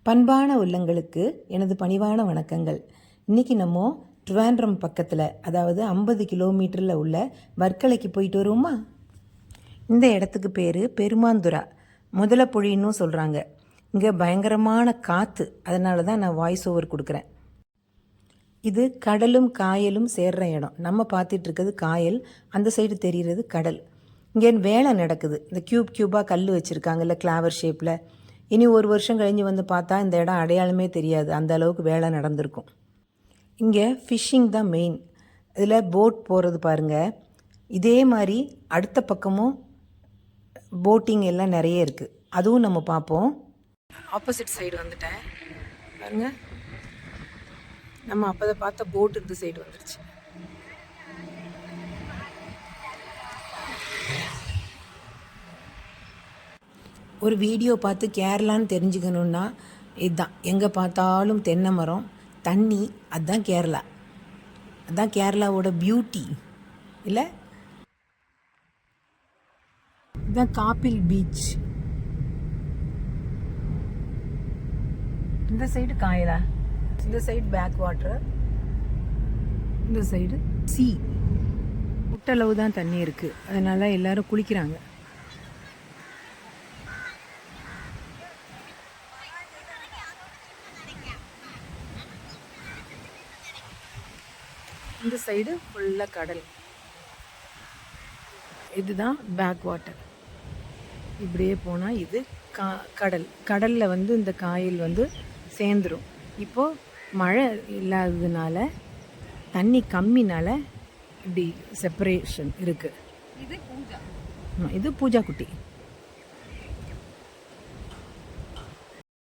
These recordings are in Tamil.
பண்பான உள்ளங்களுக்கு எனது பணிவான வணக்கங்கள். இன்றைக்கி நம்ம ட்ரிவாண்ட்ரம் பக்கத்தில், அதாவது 50 கிலோமீட்டரில் உள்ள வர்க்கலைக்கு போயிட்டு வருவோமா? இந்த இடத்துக்கு பேர் பெருமாந்துரா, முதலப்பொழின்னு சொல்கிறாங்க. இங்கே பயங்கரமான காற்று, அதனால தான் நான் வாய்ஸ் ஓவர் கொடுக்குறேன். இது கடலும் காயலும் சேர்கிற இடம். நம்ம பார்த்துட்ருக்கிறது காயல், அந்த சைடு தெரிகிறது கடல். இங்கே வேலை நடக்குது. இந்த க்யூபாக கல் வச்சுருக்காங்கல்ல, கிளாவர் ஷேப்பில். இனி ஒரு வருஷம் கழிஞ்சு வந்து பார்த்தா இந்த இடம் அடையாளமே தெரியாது, அந்த அளவுக்கு வேலை நடந்திருக்கும். இங்கே ஃபிஷ்ஷிங் தான் மெயின். இதில் போட் போகிறது பாருங்கள். இதே மாதிரி அடுத்த பக்கமும் போட்டிங் எல்லாம் நிறைய இருக்குது, அதுவும் நம்ம பார்ப்போம். ஆப்போசிட் சைடு வந்துட்டேன் பாருங்க. நம்ம அப்போதை பார்த்த போட் இந்த சைடு வந்துருச்சு. ஒரு வீடியோ பார்த்து கேரளான்னு தெரிஞ்சுக்கணுன்னா இதுதான். எங்கே பார்த்தாலும் தென்னை மரம், தண்ணி, அதுதான் கேரளா. அதுதான் கேரளாவோட பியூட்டி இல்லை? இதுதான் காப்பில் பீச். இந்த சைடு காயலா, இந்த சைடு பேக் வாட்டர், இந்த சைடு சீ. முட்டளவு தான் தண்ணி இருக்குது, அதனால எல்லாரும் குளிக்கிறாங்க. இந்த சைடு ஃபுல்லாக கடல். இதுதான் பேக் வாட்டர். இப்படியே போனால் இது கடல். கடலில் வந்து இந்த காயில் வந்து சேர்ந்துடும். இப்போது மழை இல்லாததுனால, தண்ணி கம்மினால இப்படி செப்பரேஷன் இருக்குது. இது பூஜா குட்டி.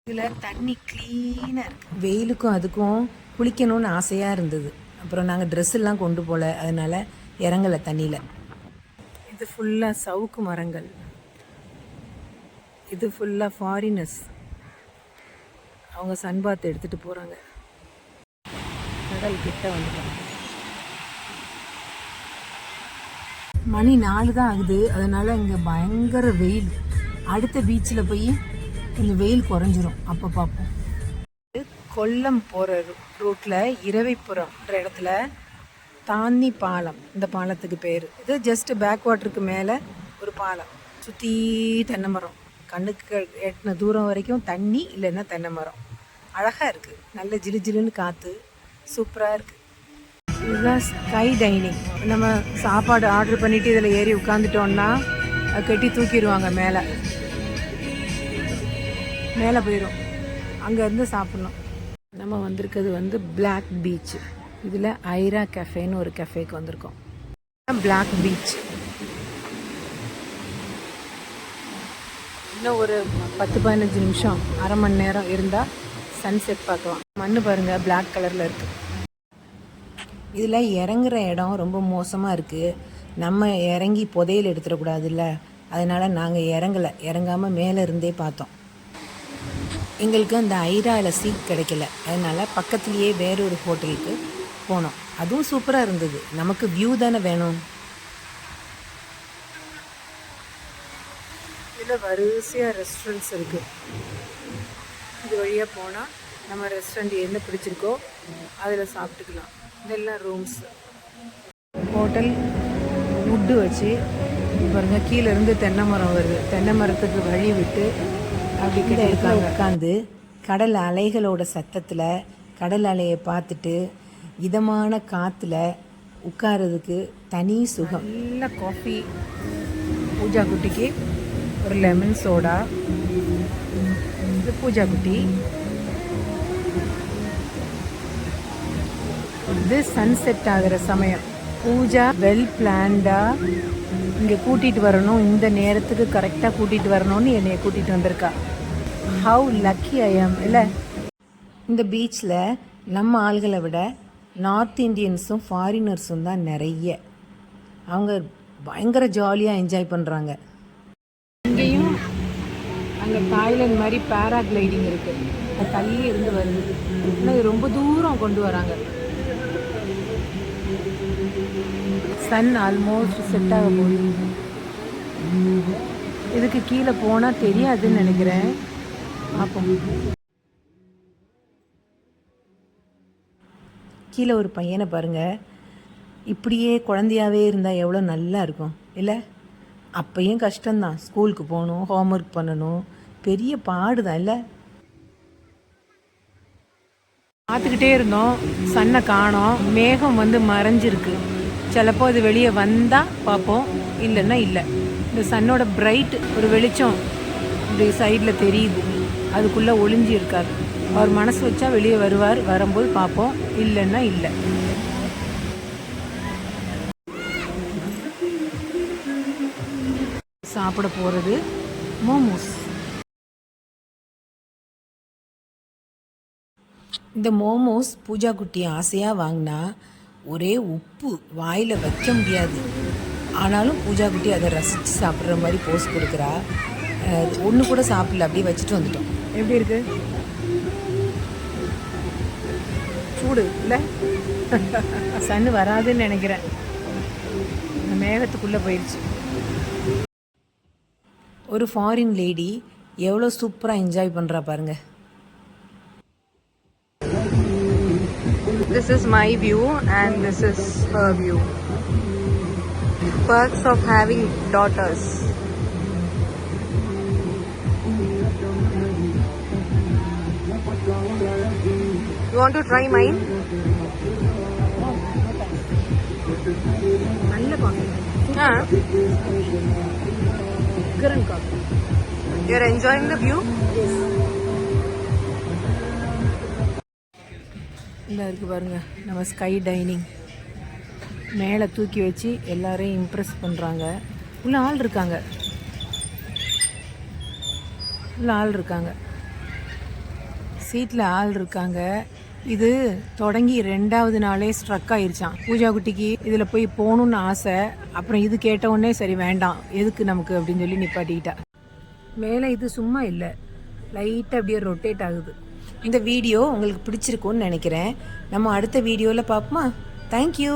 இதில் தண்ணி க்ளீனாக இருக்குது. வெயிலுக்கும் அதுக்கும் குளிக்கணும்னு ஆசையாக இருந்தது. அப்புறம் நாங்கள் ட்ரெஸ்ஸெல்லாம் கொண்டு போகல, அதனால் இறங்கலை தண்ணியில். இது ஃபுல்லாக சவுக்கு மரங்கள். இது ஃபுல்லாக ஃபாரினர்ஸ், அவங்க சன்பாத் எடுத்துகிட்டு போகிறாங்க. கடல் கிட்ட வந்துட்டாங்க. மணி 4 தான் ஆகுது, அதனால் இங்கே பயங்கர வெயில். அடுத்த பீச்சில் போய் கொஞ்சம் வெயில் குறைஞ்சிரும், அப்போ பார்ப்போம். கொல்லம் போகிற ரூட்டில் இரவிப்புறம்ன்ற இடத்துல தாந்தி பாலம், இந்த பாலத்துக்கு பேர். இது ஜஸ்ட் பேக் வாட்டருக்கு மேலே ஒரு பாலம். சுற்றி தென்னை மரம், கண்ணுக்கு எட்டின தூரம் வரைக்கும் தண்ணி, இல்லைன்னா தென்னை மரம். அழகாக இருக்குது, நல்ல ஜிலு ஜிலுன்னு காற்று, சூப்பராக இருக்குது. இதுதான் ஸ்கை டைனிங். நம்ம சாப்பாடு ஆர்டர் பண்ணிவிட்டு இதில் ஏறி உட்காந்துட்டோன்னா கட்டி தூக்கிடுவாங்க, மேலே போயிடும். அங்கேருந்து சாப்பிட்ணும். நம்ம வந்திருக்கிறது வந்து பிளாக் பீச். இதில் ஐரா கஃபேன்னு ஒரு கஃபேக்கு வந்திருக்கோம். Black beach. இன்னும் ஒரு 10-15 நிமிஷம், அரை மணி நேரம் இருந்தால் சன்செட் பார்க்கலாம். மண் பாருங்கள், பிளாக் கலரில் இருக்குது. இதில் இறங்குற இடம் ரொம்ப மோசமாக இருக்குது. நம்ம இறங்கி புதையல் எடுத்துடக்கூடாதுல்ல, அதனால் நாங்கள் இறங்காமல் மேலே இருந்தே பார்த்தோம். எங்களுக்கு அந்த ஐராவில் சீட் கிடைக்கல, அதனால் பக்கத்துலேயே வேறொரு ஹோட்டலுக்கு போனோம். அதுவும் சூப்பராக இருந்தது. நமக்கு வியூ தானே வேணும். இதில் வரிசையாக ரெஸ்டாரண்ட்ஸ் இருக்குது. இது வழியாக போனால் நம்ம ரெஸ்டாரண்ட் என்ன பிடிச்சிருக்கோ அதில் சாப்பிட்டுக்கலாம். இதெல்லாம் ரூம்ஸ். ஹோட்டல் வுட்டு வச்சு பாருங்கள், கீழேருந்து தென்னை மரம் வருது. தென்னை மரத்துக்கு வழி விட்டு அப்படி கிட்ட உட்காந்து கடல் அலைகளோட சத்தத்தில் கடல் அலையை பார்த்துட்டு இதமான காற்றுல உட்காரதுக்கு தனி சுகம். நல்ல காஃபி. பூஜா குட்டிக்கு ஒரு லெமன் சோடா. இது பூஜா குட்டி. இது சன்செட் ஆகிற சமயம். பூஜா வெல் பிளான்டாக இங்கே கூட்டிகிட்டு வரணும், இந்த நேரத்துக்கு கரெக்டாக கூட்டிகிட்டு வரணும்னு என்னை கூட்டிகிட்டு வந்திருக்கா. ஹவு லக்கி ஐ ஆம் இல்லை? இந்த பீச்சில் நம்ம ஆள்களை விட நார்த் இந்தியன்ஸும் ஃபாரினர்ஸும் தான் நிறைய. அவங்க பயங்கர ஜாலியாக என்ஜாய் பண்ணுறாங்க. இங்கேயும் அங்கே தாய்லாந்து மாதிரி பேராகிளைடிங் இருக்குது. அது தள்ளி இருந்து வருது, ஆனால் ரொம்ப தூரம் கொண்டு வராங்க. சன் ஆல்மோஸ்ட் செட் ஆக போகுது. இதுக்கு கீழே போனால் தெரியாதுன்னு நினைக்கிறேன். பார்ப்போம். கீழே ஒரு பையனை பாருங்கள், இப்படியே குழந்தையாகவே இருந்தால் எவ்வளோ நல்லா இருக்கும் இல்லை? அப்பையும் கஷ்டம்தான், ஸ்கூலுக்கு போகணும், ஹோம்ஒர்க் பண்ணணும், பெரிய பாடு தான் இல்லை? பார்த்துக்கிட்டே இருந்தோம், சன்னை காணோம், மேகம் வந்து மறைஞ்சிருக்கு. சிலப்போ அது வெளியே வந்தால் பார்ப்போம், இல்லைன்னா இல்லை. இந்த சன்னோட பிரைட் ஒரு வெளிச்சம் இப்படி சைடில் தெரியுது, அதுக்குள்ளே ஒளிஞ்சி இருக்கார். அவர் மனசு வச்சா வெளியே வருவார், வரும்போது பார்ப்போம், இல்லைன்னா இல்லை. சாப்பிட போகிறது மோமோஸ். இந்த மோமோஸ் பூஜா குட்டி ஆசையாக வாங்கினா ஒரே உப்பு, வாயில் வைக்க முடியாது. ஆனாலும் பூஜா குட்டி அதை ரசித்து சாப்பிட்ற மாதிரி போஸ் கொடுக்குறா. ஒன்று கூட சாப்பிடல, அப்படியே வச்சுட்டு வந்துட்டோம். எப்படி இருக்கு? சூடு இல்லை? சன்னு வராதுன்னு நினைக்கிறேன், மேகத்துக்குள்ளே போயிடுச்சு. ஒரு ஃபாரின் லேடி எவ்வளோ சூப்பராக என்ஜாய் பண்ணுறா பாருங்க. This is my view and this is her view. Perks of having daughters. You want to try mine? நல்ல coffee. Current coffee. You're enjoying the view? இந்த இருக்குது பாருங்கள், நம்ம ஸ்கை டைனிங் மேலே தூக்கி வச்சு எல்லாரையும் இம்ப்ரெஸ் பண்ணுறாங்க. உள்ள ஆள் இருக்காங்க, சீட்டில் ஆள் இருக்காங்க. இது தொடங்கி 2வது நாளே ஸ்ட்ரக் ஆயிடுச்சான். பூஜா குட்டிக்கு இதில் போய் போகணுன்னு ஆசை. அப்புறம் இது கேட்டவுடனே சரி வேண்டாம், எதுக்கு நமக்கு அப்படின்னு சொல்லி நிப்பாட்டிக்கிட்டா. மேலே இது சும்மா இல்லை, லைட்டாக அப்படியே ரொட்டேட் ஆகுது. இந்த வீடியோ உங்களுக்கு பிடிச்சிருக்குன்னு நினைக்கிறேன். நம்ம அடுத்த வீடியோவில் பார்ப்போமா? தேங்க்யூ.